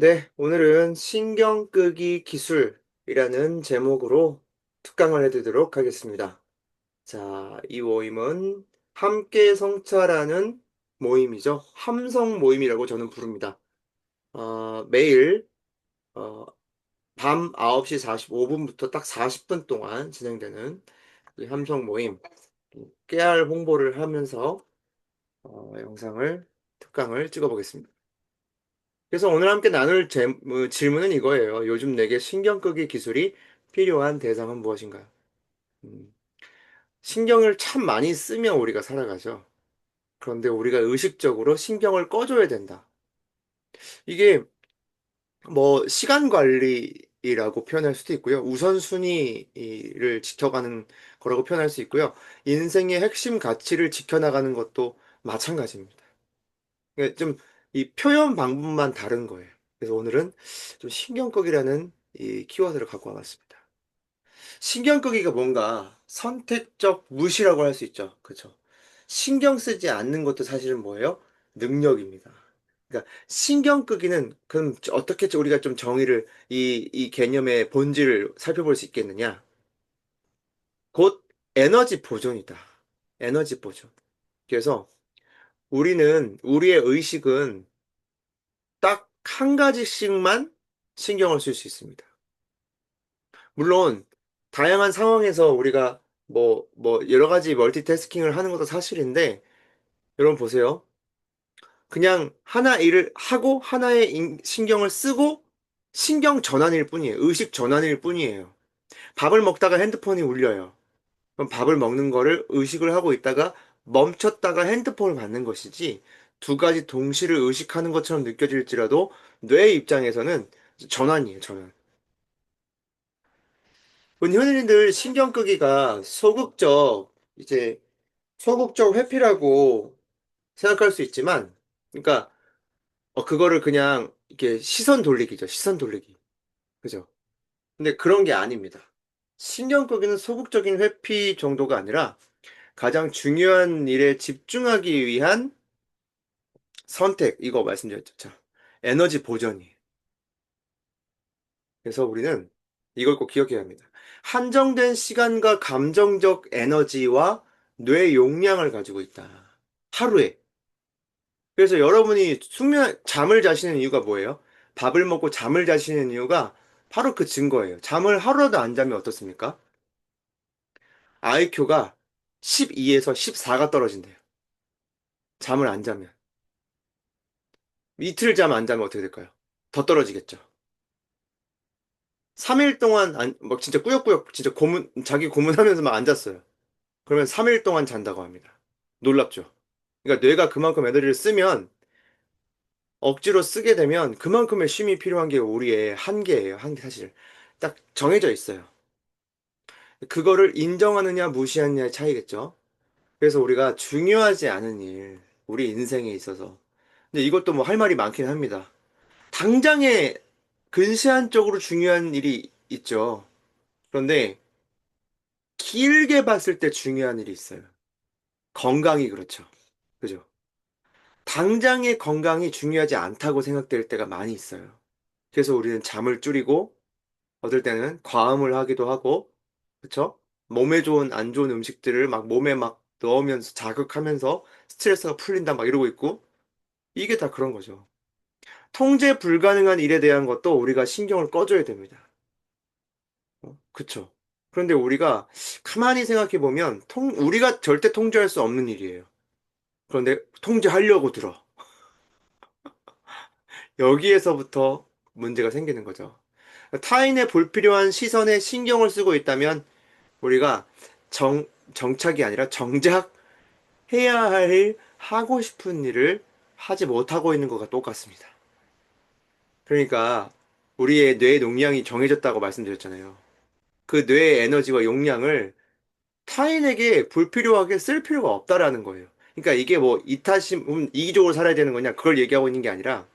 네, 오늘은 신경 끄기 기술이라는 제목으로 특강을 해드리도록 하겠습니다. 자, 이 모임은 함께 성찰하는 모임이죠. 함성 모임이라고 저는 부릅니다. 매일 어, 밤 9시 45분부터 딱 40분 동안 진행되는 이 함성 모임, 깨알 홍보를 하면서 영상을, 특강을 찍어보겠습니다. 그래서 오늘 함께 나눌 질문은 이거예요. 요즘 내게 신경 끄기 기술이 필요한 대상은 무엇인가요? 음, 신경을 참 많이 쓰면 우리가 살아가죠. 그런데 우리가 의식적으로 신경을 꺼줘야 된다. 이게 뭐 시간 관리라고 표현할 수도 있고요. 우선순위를 지켜가는 거라고 표현할 수 있고요. 인생의 핵심 가치를 지켜나가는 것도 마찬가지입니다. 그러니까 좀 이 표현 방법만 다른 거예요. 그래서 오늘은 좀 신경 끄기라는 이 키워드를 갖고 와봤습니다. 신경 끄기가 뭔가 선택적 무시라고 할 수 있죠. 그렇죠? 신경 쓰지 않는 것도 사실은 뭐예요? 능력입니다. 그러니까 신경 끄기는 그럼 어떻게 우리가 좀 정의를 이 개념의 본질을 살펴볼 수 있겠느냐? 곧 에너지 보존이다. 에너지 보존. 그래서 우리의 의식은 딱 한 가지씩만 신경을 쓸 수 있습니다. 물론, 다양한 상황에서 우리가 여러 가지 멀티태스킹을 하는 것도 사실인데, 여러분 보세요. 그냥 하나 일을 하고 하나의 신경을 쓰고 신경 전환일 뿐이에요. 의식 전환일 뿐이에요. 밥을 먹다가 핸드폰이 울려요. 그럼 밥을 먹는 거를 의식을 하고 있다가 멈췄다가 핸드폰을 받는 것이지 두 가지 동시를 의식하는 것처럼 느껴질지라도 뇌 입장에서는 전환이에요, 전환. 흔히들 신경 끄기가 이제 소극적 회피라고 생각할 수 있지만, 그러니까 그거를 그냥 이렇게 시선 돌리기죠, 시선 돌리기. 그죠? 근데 그런 게 아닙니다. 신경 끄기는 소극적인 회피 정도가 아니라 가장 중요한 일에 집중하기 위한 선택, 이거 말씀드렸죠. 자, 에너지 보전이에요. 그래서 우리는 이걸 꼭 기억해야 합니다. 한정된 시간과 감정적 에너지와 뇌 용량을 가지고 있다. 하루에. 그래서 여러분이 잠을 자시는 이유가 뭐예요? 밥을 먹고 잠을 자시는 이유가 바로 그 증거예요. 잠을 하루라도 안 자면 어떻습니까? IQ가 12에서 14가 떨어진대요. 잠을 안 자면. 이틀 잠 안 자면 어떻게 될까요? 더 떨어지겠죠. 3일 동안 막 진짜 꾸역꾸역 진짜 자기 고문하면서 막 앉았어요. 그러면 3일 동안 잔다고 합니다. 놀랍죠? 그러니까 뇌가 그만큼 에너지를 쓰면 억지로 쓰게 되면 그만큼의 쉼이 필요한 게 우리의 한계예요. 한계 사실. 딱 정해져 있어요. 그거를 인정하느냐 무시하느냐의 차이겠죠. 그래서 우리가 중요하지 않은 일, 우리 인생에 있어서. 근데 이것도 뭐 할 말이 많긴 합니다. 당장에 근시안적으로 중요한 일이 있죠. 그런데 길게 봤을 때 중요한 일이 있어요. 건강이 그렇죠. 그죠? 당장의 건강이 중요하지 않다고 생각될 때가 많이 있어요. 그래서 우리는 잠을 줄이고, 어떨 때는 과음을 하기도 하고, 그쵸? 몸에 좋은 안 좋은 음식들을 막 몸에 막 넣으면서 자극하면서 스트레스가 풀린다 막 이러고 있고, 이게 다 그런 거죠. 통제 불가능한 일에 대한 것도 우리가 신경을 꺼줘야 됩니다. 그쵸? 그런데 우리가 가만히 생각해 보면 우리가 절대 통제할 수 없는 일이에요. 그런데 통제하려고 들어. 여기에서부터 문제가 생기는 거죠. 타인의 불필요한 시선에 신경을 쓰고 있다면 우리가 정, 정착이 아니라 정작 해야 할 일, 하고 싶은 일을 하지 못하고 있는 것과 똑같습니다. 그러니까 우리의 뇌 용량이 정해졌다고 말씀드렸잖아요. 그 뇌의 에너지와 용량을 타인에게 불필요하게 쓸 필요가 없다라는 거예요. 그러니까 이게 뭐 이기적으로 살아야 되는 거냐 그걸 얘기하고 있는 게 아니라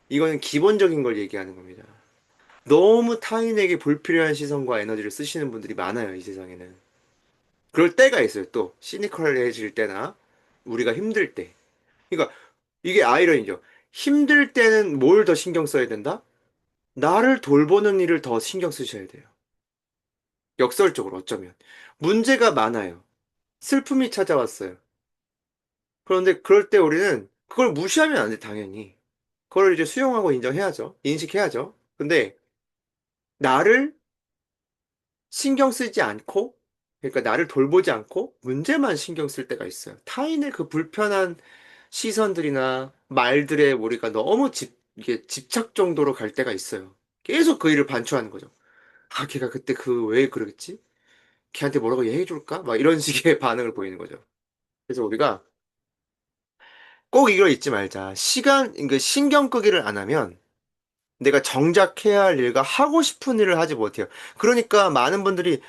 이거는 기본적인 걸 얘기하는 겁니다. 너무 타인에게 불필요한 시선과 에너지를 쓰시는 분들이 많아요, 이 세상에는. 그럴 때가 있어요, 또. 시니컬해질 때나 우리가 힘들 때. 그러니까 이게 아이러니죠. 힘들 때는 뭘 더 신경 써야 된다? 나를 돌보는 일을 더 신경 쓰셔야 돼요. 역설적으로 어쩌면. 문제가 많아요. 슬픔이 찾아왔어요. 그런데 그럴 때 우리는 그걸 무시하면 안 돼, 당연히. 그걸 이제 수용하고 인정해야죠. 인식해야죠. 근데 나를 신경 쓰지 않고, 그러니까 나를 돌보지 않고 문제만 신경 쓸 때가 있어요. 타인의 그 불편한 시선들이나 말들에 우리가 너무 이게 집착 정도로 갈 때가 있어요. 계속 그 일을 반추하는 거죠. 아, 걔가 그때 그 왜 그러겠지? 걔한테 뭐라고 얘기해줄까? 막 이런 식의 반응을 보이는 거죠. 그래서 우리가 꼭 이걸 잊지 말자. 그 신경 끄기를 안 하면 내가 정작 해야 할 일과 하고 싶은 일을 하지 못해요. 그러니까 많은 분들이,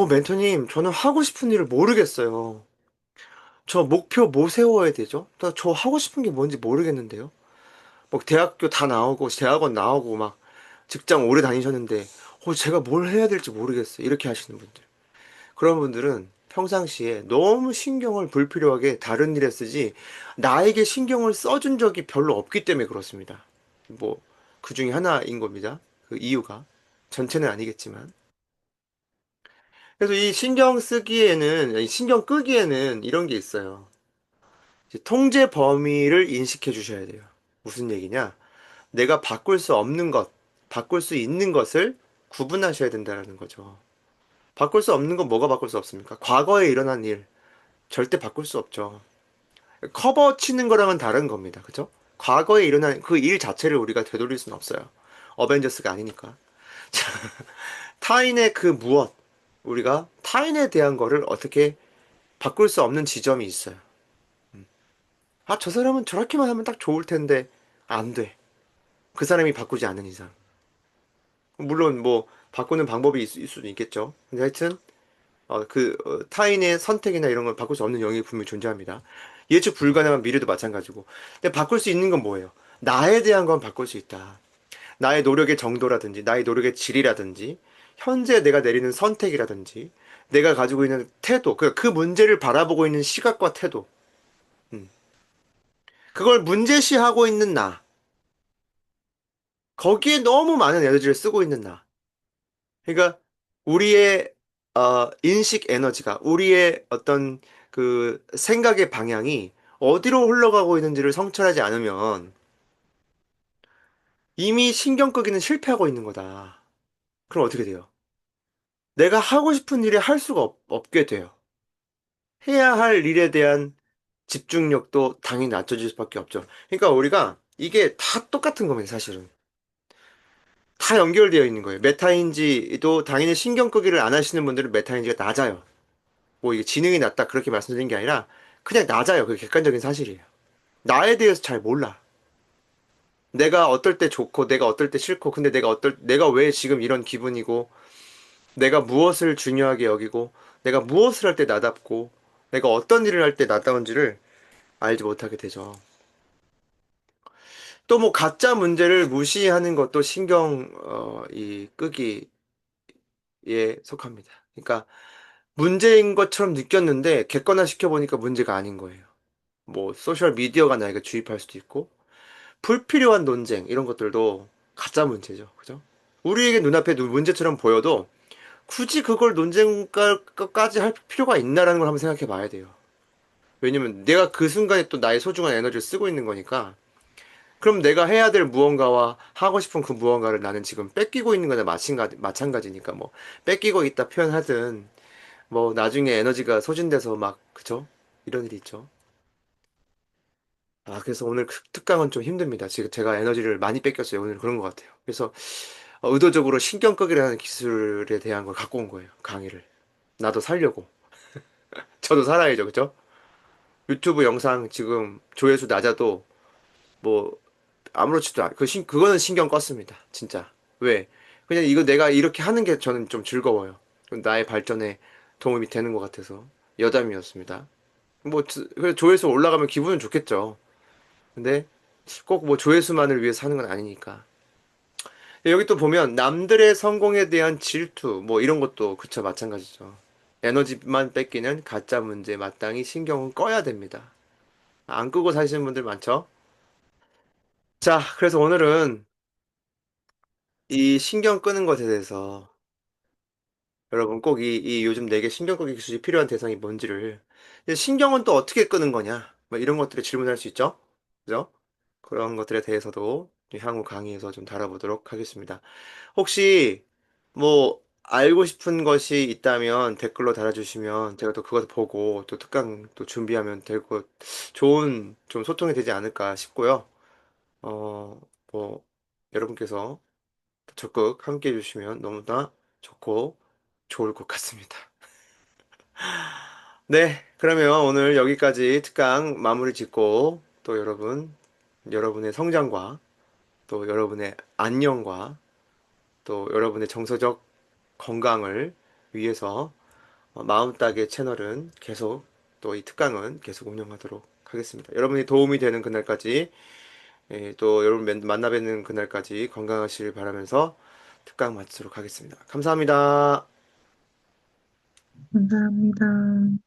멘토님, 저는 하고 싶은 일을 모르겠어요. 저 목표 뭐 세워야 되죠? 나 저 하고 싶은 게 뭔지 모르겠는데요. 막 대학교 다 나오고, 대학원 나오고, 막 직장 오래 다니셨는데, 제가 뭘 해야 될지 모르겠어요. 이렇게 하시는 분들. 그런 분들은 평상시에 너무 신경을 불필요하게 다른 일에 쓰지, 나에게 신경을 써준 적이 별로 없기 때문에 그렇습니다. 뭐, 그 중에 하나인 겁니다. 그 이유가. 전체는 아니겠지만. 그래서 이 신경 쓰기에는, 아니, 신경 끄기에는 이런 게 있어요. 이제 통제 범위를 인식해 주셔야 돼요. 무슨 얘기냐? 내가 바꿀 수 없는 것, 바꿀 수 있는 것을 구분하셔야 된다는 거죠. 바꿀 수 없는 건 뭐가 바꿀 수 없습니까? 과거에 일어난 일, 절대 바꿀 수 없죠. 커버 치는 거랑은 다른 겁니다. 그죠? 과거에 일어난 그 일 자체를 우리가 되돌릴 수는 없어요. 어벤져스가 아니니까. 타인의 그 무엇, 우리가 타인에 대한 거를 어떻게 바꿀 수 없는 지점이 있어요. 아, 저 사람은 저렇게만 하면 딱 좋을 텐데, 안 돼. 그 사람이 바꾸지 않는 이상. 물론 뭐, 바꾸는 방법이 있을 수도 있겠죠. 근데 하여튼, 타인의 선택이나 이런 걸 바꿀 수 없는 영역이 분명히 존재합니다. 예측 불가능한 미래도 마찬가지고. 근데 바꿀 수 있는 건 뭐예요? 나에 대한 건 바꿀 수 있다. 나의 노력의 정도라든지, 나의 노력의 질이라든지, 현재 내가 내리는 선택이라든지, 내가 가지고 있는 태도, 그 문제를 바라보고 있는 시각과 태도, 음. 그걸 문제시하고 있는 나, 거기에 너무 많은 에너지를 쓰고 있는 나. 그러니까, 우리의, 인식 에너지가, 우리의 어떤 그 생각의 방향이 어디로 흘러가고 있는지를 성찰하지 않으면 이미 신경 끄기는 실패하고 있는 거다. 그럼 어떻게 돼요? 내가 하고 싶은 일을 할 수가 없게 돼요. 해야 할 일에 대한 집중력도 당연히 낮춰질 수밖에 없죠. 그러니까 우리가 이게 다 똑같은 겁니다, 사실은. 다 연결되어 있는 거예요. 메타인지도 당연히 신경 끄기를 안 하시는 분들은 메타인지가 낮아요. 뭐 이게 지능이 낮다 그렇게 말씀드린 게 아니라 그냥 낮아요. 그게 객관적인 사실이에요. 나에 대해서 잘 몰라. 내가 어떨 때 좋고 내가 어떨 때 싫고 근데 내가 왜 지금 이런 기분이고 내가 무엇을 중요하게 여기고 내가 무엇을 할 때 나답고 내가 어떤 일을 할 때 나다운지를 알지 못하게 되죠. 또 뭐 가짜 문제를 무시하는 것도 이 끄기에 속합니다. 그러니까 문제인 것처럼 느꼈는데 객관화 시켜보니까 문제가 아닌 거예요. 뭐 소셜 미디어가 나에게 주입할 수도 있고 불필요한 논쟁 이런 것들도 가짜 문제죠. 그죠? 우리에게 눈앞에 문제처럼 보여도 굳이 그걸 논쟁까지 할 필요가 있나라는 걸 한번 생각해 봐야 돼요. 왜냐면 내가 그 순간에 또 나의 소중한 에너지를 쓰고 있는 거니까 그럼 내가 해야 될 무언가와 하고 싶은 그 무언가를 나는 지금 뺏기고 있는 거나 마찬가지니까 뭐 뺏기고 있다 표현하든 뭐 나중에 에너지가 소진돼서 막 그죠? 이런 일이 있죠. 아, 그래서 오늘 특강은 좀 힘듭니다. 지금 제가 에너지를 많이 뺏겼어요. 오늘 그런 것 같아요. 그래서 의도적으로 신경 끄기라는 기술에 대한 걸 갖고 온 거예요. 강의를. 나도 살려고. 저도 살아야죠. 그죠? 유튜브 영상 지금 조회수 낮아도 뭐 아무렇지도 않, 그거는 신경 껐습니다. 진짜. 왜? 그냥 이거 내가 이렇게 하는 게 저는 좀 즐거워요. 나의 발전에 도움이 되는 것 같아서 여담이었습니다. 뭐, 그래 조회수 올라가면 기분은 좋겠죠. 근데 꼭 뭐 조회수만을 위해서 하는 건 아니니까. 여기 또 보면 남들의 성공에 대한 질투, 뭐 이런 것도 그쵸, 마찬가지죠. 에너지만 뺏기는 가짜 문제 마땅히 신경은 꺼야 됩니다. 안 끄고 사시는 분들 많죠? 자, 그래서 오늘은 이 신경 끄는 것에 대해서 여러분 꼭 이 요즘 내게 신경 끄기 기술이 필요한 대상이 뭔지를 이제 신경은 또 어떻게 끄는 거냐 뭐 이런 것들을 질문할 수 있죠. 그죠? 그런 것들에 대해서도 향후 강의에서 좀 다뤄보도록 하겠습니다. 혹시 뭐 알고 싶은 것이 있다면 댓글로 달아주시면 제가 또 그것을 보고 또 특강 또 준비하면 되고 좋은 좀 소통이 되지 않을까 싶고요. 뭐 여러분께서 적극 함께 해주시면 너무나 좋고 좋을 것 같습니다. 네, 그러면 오늘 여기까지 특강 마무리 짓고 또 여러분의 성장과 또 여러분의 안녕과 또 여러분의 정서적 건강을 위해서 마음따개 채널은 계속 또 이 특강은 계속 운영하도록 하겠습니다. 여러분이 도움이 되는 그날까지 또 여러분 만나 뵙는 그날까지 건강하시길 바라면서 특강 마치도록 하겠습니다. 감사합니다. 감사합니다.